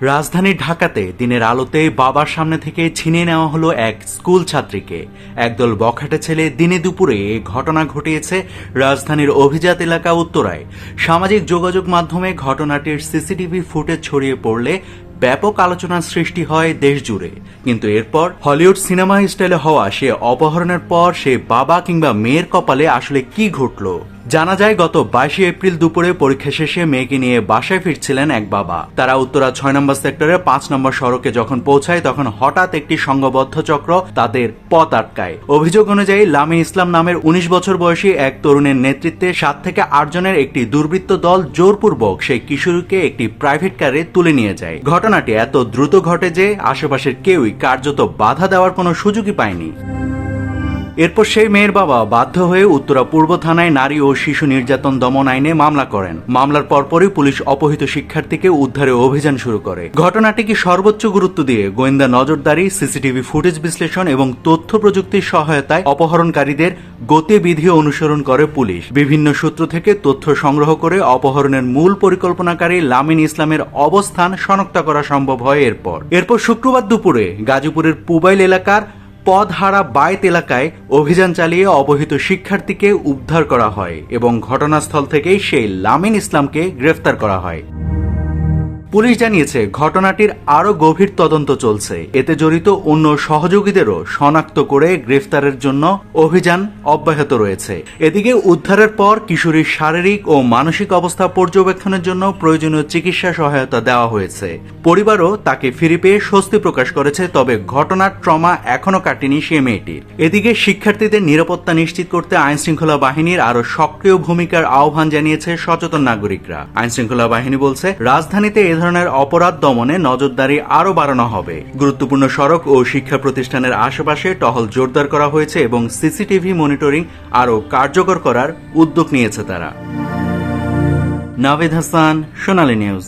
রাজধানীর ঢাকাতে দিনের আলোতে বাবার সামনে থেকে ছিনিয়ে নেওয়া হলো এক স্কুল ছাত্রীকে। একদল বখাটে ছেলে দিনে দুপুরে এই ঘটনা ঘটিয়েছে রাজধানীর অভিজাত এলাকা উত্তরায়। সামাজিক যোগাযোগ মাধ্যমে ঘটনাটির সিসিটিভি ফুটেজ ছড়িয়ে পড়লে ব্যাপক আলোচনার সৃষ্টি হয় দেশ জুড়ে। কিন্তু এরপর হলিউড সিনেমা স্টাইলে হওয়া সে অপহরণের পর সে বাবা কিংবা মেয়ের কপালে আসলে কি ঘটল জানা যায়। গত 22 এপ্রিল দুপুরে পরীক্ষা শেষে মেয়েকে নিয়ে বাসায় ফিরছিলেন এক বাবা। তারা উত্তরা 6 নম্বর সেক্টরের 5 নম্বর সড়কে যখন পৌঁছায় তখন হঠাৎ একটি সংঘবদ্ধ চক্র তাদের পথ আটকায়। অভিযোগ অনুযায়ী লামি ইসলাম নামের 19 বছর বয়সী এক তরুণের নেতৃত্বে 7 থেকে 8 জনের একটি দুর্বৃত্ত দল জোরপূর্বক সেই কিশোরীকে একটি প্রাইভেট কারে তুলে নিয়ে যায়। ঘটনাটি এত দ্রুত ঘটে যে আশেপাশের কেউই কার্যত বাধা দেওয়ার কোনো সুযোগই পায়নি। এরপর সেই মেয়ের বাবা বাধ্য হয়ে উত্তরা পূর্ব থানায় নারী ও শিশু নির্যাতন দমন আইনে মামলা করেন। মামলার পরপরই পুলিশ অপহৃত শিক্ষার্থীকে উদ্ধারে অভিযান শুরু করে। ঘটনাটিকে সর্বোচ্চ গুরুত্ব দিয়ে গোয়েন্দা নজরদারি, সিসিটিভি ফুটেজ বিশ্লেষণ এবং তথ্য প্রযুক্তির সহায়তায় অপহরণকারীদের গতিবিধি অনুসরণ করে পুলিশ। বিভিন্ন সূত্র থেকে তথ্য সংগ্রহ করে অপহরণের মূল পরিকল্পনাকারী লামিন ইসলামের অবস্থান শনাক্ত করা সম্ভব হয়। এরপর শুক্রবার দুপুরে গাজীপুরের পুবাইল এলাকার পদহারা বাইত এলাকায় অভিযান চালিয়ে অপহৃত শিক্ষার্থীকে উদ্ধার করা হয় এবং ঘটনাস্থল থেকেই সেই লামিন ইসলামকে গ্রেফতার করা হয়। পুলিশ জানিয়েছে ঘটনাটির আরও গভীর তদন্ত চলছে। এতে জড়িত অন্য সহযোগীদেরও শনাক্ত করে গ্রেফতারের জন্য অভিযান অব্যাহত রয়েছে। এদিকে উদ্ধারের পর কিশোরীর শারীরিক ও মানসিক অবস্থা পর্যবেক্ষণের জন্য প্রয়োজনীয় চিকিৎসা সহায়তা দেওয়া হয়েছে। পরিবারও তাকে ফিরে পেয়ে স্বস্তি প্রকাশ করেছে। তবে ঘটনার ট্রমা এখনো কাটেনি সে মেয়েটির। এদিকে শিক্ষার্থীদের নিরাপত্তা নিশ্চিত করতে আইনশৃঙ্খলা বাহিনীর আরও সক্রিয় ভূমিকার আহ্বান জানিয়েছে সচেতন নাগরিকরা। আইনশৃঙ্খলা বাহিনী বলছে রাজধানীতে ধরনের অপরাধ দমনে নজরদারি আরো বাড়ানো হবে। গুরুত্বপূর্ণ সড়ক ও শিক্ষা প্রতিষ্ঠানের আশেপাশে টহল জোরদার করা হয়েছে এবং সিসিটিভি মনিটরিং আরো কার্যকর করার উদ্যোগ নিয়েছে তারা। নাভিদ হাসান, সোনালী নিউজ।